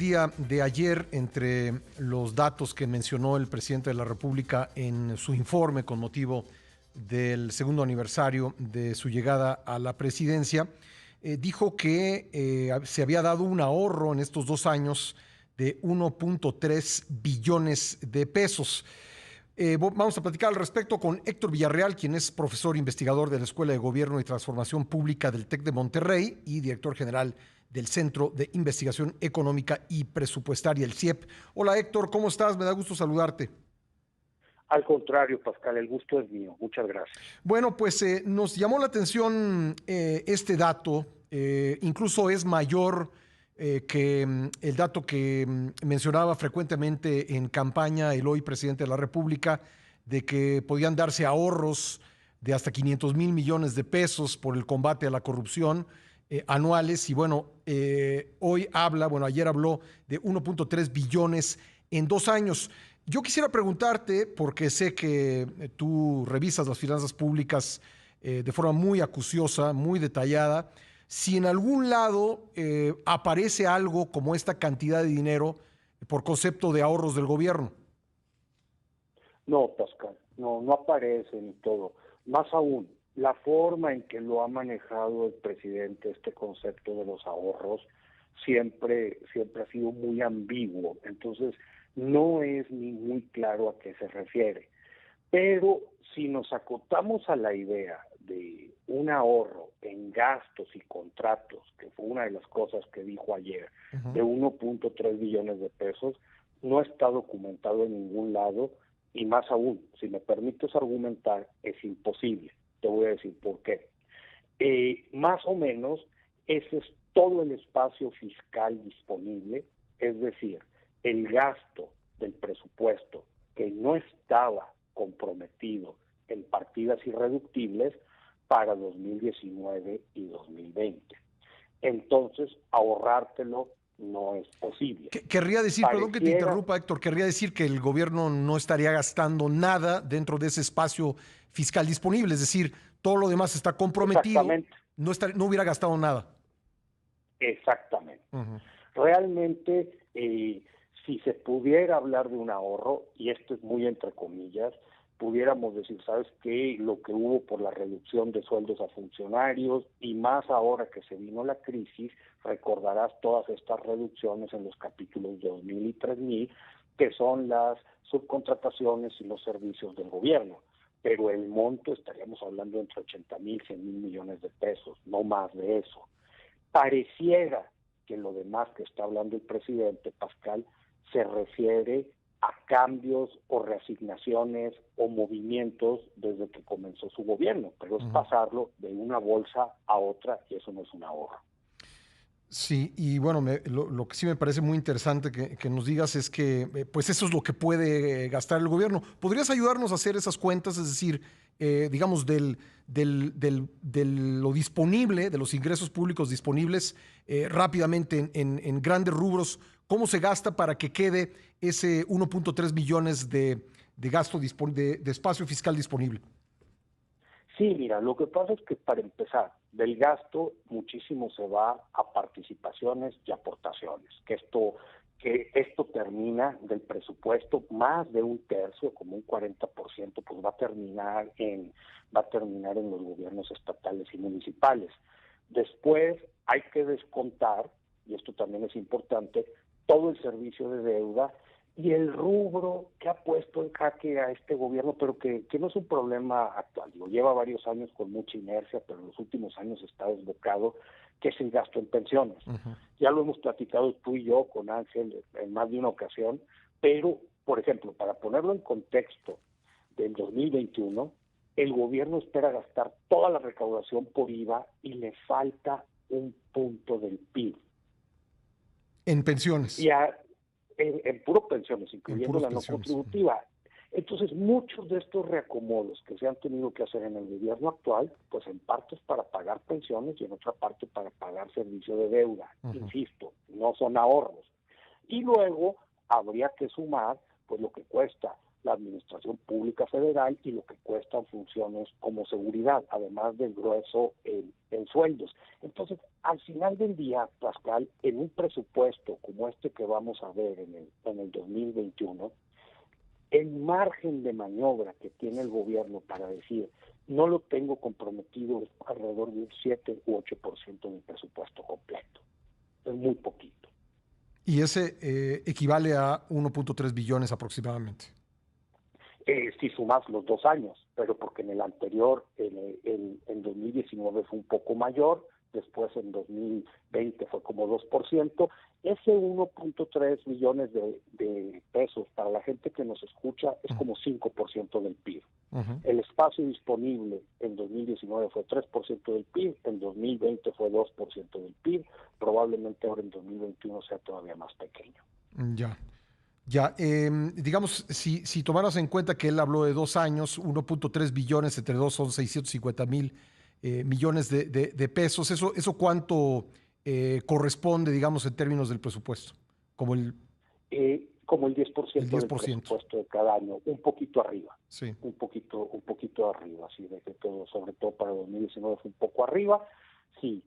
día de ayer, entre los datos que mencionó el presidente de la República en su informe con motivo del segundo aniversario de su llegada a la presidencia, dijo que se había dado un ahorro en estos 2 años de 1.3 billones de pesos. Vamos a platicar al respecto con Héctor Villarreal, quien es profesor investigador de la Escuela de Gobierno y Transformación Pública del TEC de Monterrey y director general del Centro de Investigación Económica y Presupuestaria, el CIEP. Hola Héctor, ¿cómo estás? Me da gusto saludarte. Al contrario, Pascal, el gusto es mío. Muchas gracias. Bueno, pues nos llamó la atención este dato, incluso es mayor que el dato que mencionaba frecuentemente en campaña el hoy presidente de la República, de que podían darse ahorros de hasta 500 mil millones de pesos por el combate a la corrupción anuales. Y bueno, ayer habló de 1.3 billones en 2 años. Yo quisiera preguntarte, porque sé que tú revisas las finanzas públicas de forma muy acuciosa, muy detallada, si en algún lado aparece algo como esta cantidad de dinero por concepto de ahorros del gobierno. No, Pascal, no aparece ni todo. Más aún, la forma en que lo ha manejado el presidente, este concepto de los ahorros, siempre ha sido muy ambiguo. Entonces, no es ni muy claro a qué se refiere. Pero si nos acotamos a la idea de un ahorro en gastos y contratos, que fue una de las cosas que dijo ayer, de 1.3 billones de pesos, no está documentado en ningún lado, y más aún, si me permites argumentar, es imposible. Te voy a decir por qué. Más o menos, ese es todo el espacio fiscal disponible, es decir, el gasto del presupuesto que no estaba comprometido en partidas irreductibles para 2019 y 2020. Entonces, ahorrártelo no es posible. Querría decir, perdón que te interrumpa, Héctor, querría decir que el gobierno no estaría gastando nada dentro de ese espacio fiscal disponible, es decir, todo lo demás está comprometido, no hubiera gastado nada. Exactamente. Realmente, si se pudiera hablar de un ahorro, y esto es muy entre comillas, pudiéramos decir, ¿sabes qué? Lo que hubo por la reducción de sueldos a funcionarios, y más ahora que se vino la crisis, recordarás todas estas reducciones en los capítulos 2000 y 3000, que son las subcontrataciones y los servicios del gobierno. Pero el monto, estaríamos hablando entre 80,000 y 100,000 millones de pesos, no más de eso. Pareciera que lo demás que está hablando el presidente, Pascal, se refiere a cambios o reasignaciones o movimientos desde que comenzó su gobierno, pero es pasarlo de una bolsa a otra, y eso no es un ahorro. Sí, y bueno, lo que sí me parece muy interesante que nos digas es que pues eso es lo que puede gastar el gobierno. ¿Podrías ayudarnos a hacer esas cuentas? Es decir, digamos, de lo disponible, de los ingresos públicos disponibles rápidamente en grandes rubros, ¿cómo se gasta para que quede ese 1.3 billones de gasto de espacio fiscal disponible? Sí, mira, lo que pasa es que para empezar, del gasto muchísimo se va a participaciones y aportaciones, que esto termina del presupuesto, más de un tercio, como un 40%, pues va a terminar en los gobiernos estatales y municipales. Después hay que descontar, y esto también es importante, todo el servicio de deuda y el rubro que ha puesto en jaque a este gobierno, pero que no es un problema actual. Lleva varios años con mucha inercia, pero en los últimos años está desbocado, que es el gasto en pensiones. Ya lo hemos platicado tú y yo con Ángel en más de una ocasión, pero, por ejemplo, para ponerlo en contexto, del 2021, el gobierno espera gastar toda la recaudación por IVA y le falta un punto del PIB. En pensiones. En puro pensiones, incluyendo la no contributiva. Entonces, muchos de estos reacomodos que se han tenido que hacer en el gobierno actual, pues en parte es para pagar pensiones y en otra parte para pagar servicio de deuda. Insisto, no son ahorros. Y luego habría que sumar pues lo que cuesta la administración pública federal y lo que cuestan funciones como seguridad, además del grueso en sueldos. Entonces, al final del día, Pascal, en un presupuesto como este que vamos a ver en el 2021, el margen de maniobra que tiene el gobierno para decir no lo tengo comprometido es alrededor de un 7 u 8% del presupuesto completo. Es muy poquito. Y ese equivale a 1.3 billones aproximadamente. Si sumas los 2 años, pero porque en el anterior, en 2019 fue un poco mayor, después en 2020 fue como 2%. Ese 1.3 billones de pesos para la gente que nos escucha es como 5% del PIB. Uh-huh. El espacio disponible en 2019 fue 3% del PIB, en 2020 fue 2% del PIB, probablemente ahora en 2021 sea todavía más pequeño. Ya. Ya, digamos, si tomaras en cuenta que él habló de 2 años, 1.3 billones entre 2 son 650,000 millones de pesos, ¿eso cuánto corresponde, digamos, en términos del presupuesto? Como el 10%, del presupuesto de cada año, un poquito arriba. Sí. Un poquito arriba, sí, de que todo, sobre todo para 2019 fue un poco arriba, sí,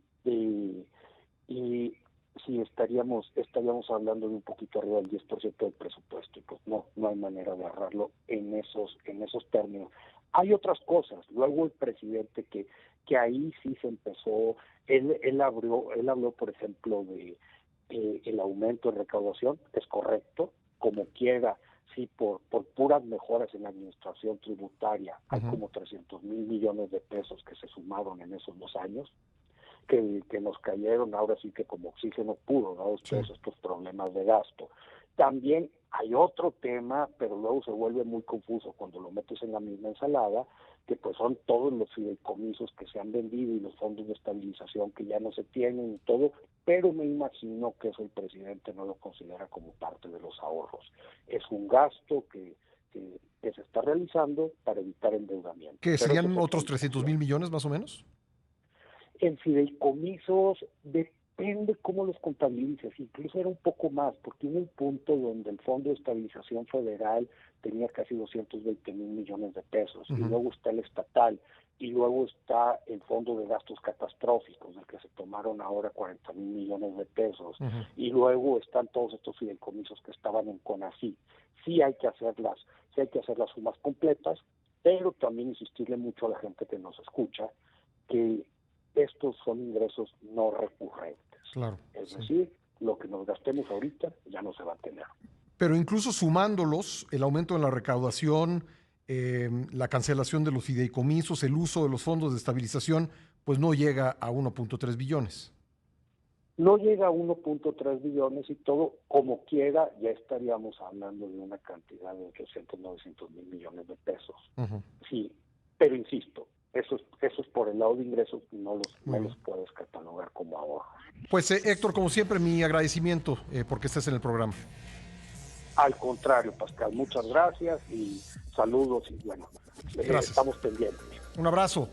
y sí estaríamos hablando de un poquito arriba del 10% del presupuesto, y pues no hay manera de agarrarlo en esos términos. Hay otras cosas, luego el presidente que ahí sí se empezó, él habló por ejemplo de el aumento de recaudación, es correcto, como quiera, sí, por puras mejoras en la administración tributaria, hay como 300,000 millones de pesos que se sumaron en esos 2 años, que nos cayeron ahora sí que como oxígeno puro, dados todos estos problemas de gasto. También hay otro tema, pero luego se vuelve muy confuso cuando lo metes en la misma ensalada, que pues son todos los fideicomisos que se han vendido y los fondos de estabilización que ya no se tienen y todo, pero me imagino que eso el presidente no lo considera como parte de los ahorros. Es un gasto que se está realizando para evitar endeudamiento. ¿Que serían otros 300,000 millones más o menos? En fideicomisos depende cómo los contabilices, incluso era un poco más, porque hubo un punto donde el Fondo de Estabilización Federal tenía casi 220,000 millones de pesos, y luego está el estatal, y luego está el Fondo de Gastos Catastróficos, del que se tomaron ahora 40,000 millones de pesos, y luego están todos estos fideicomisos que estaban en CONACYT. Sí hay que hacer las sumas completas, pero también insistirle mucho a la gente que nos escucha que estos son ingresos no recurrentes. Claro, es decir, lo que nos gastemos ahorita ya no se va a tener. Pero incluso sumándolos, el aumento en la recaudación, la cancelación de los fideicomisos, el uso de los fondos de estabilización, pues no llega a 1.3 billones. No llega a 1.3 billones y todo, como quiera, ya estaríamos hablando de una cantidad de 800, 900 mil millones de pesos. Sí, pero insisto, eso es por el lado de ingresos, no los puedes catalogar como ahorros. Pues Héctor, como siempre, mi agradecimiento porque estés en el programa. Al contrario, Pascal, muchas gracias y saludos y bueno, estamos pendientes. Un abrazo.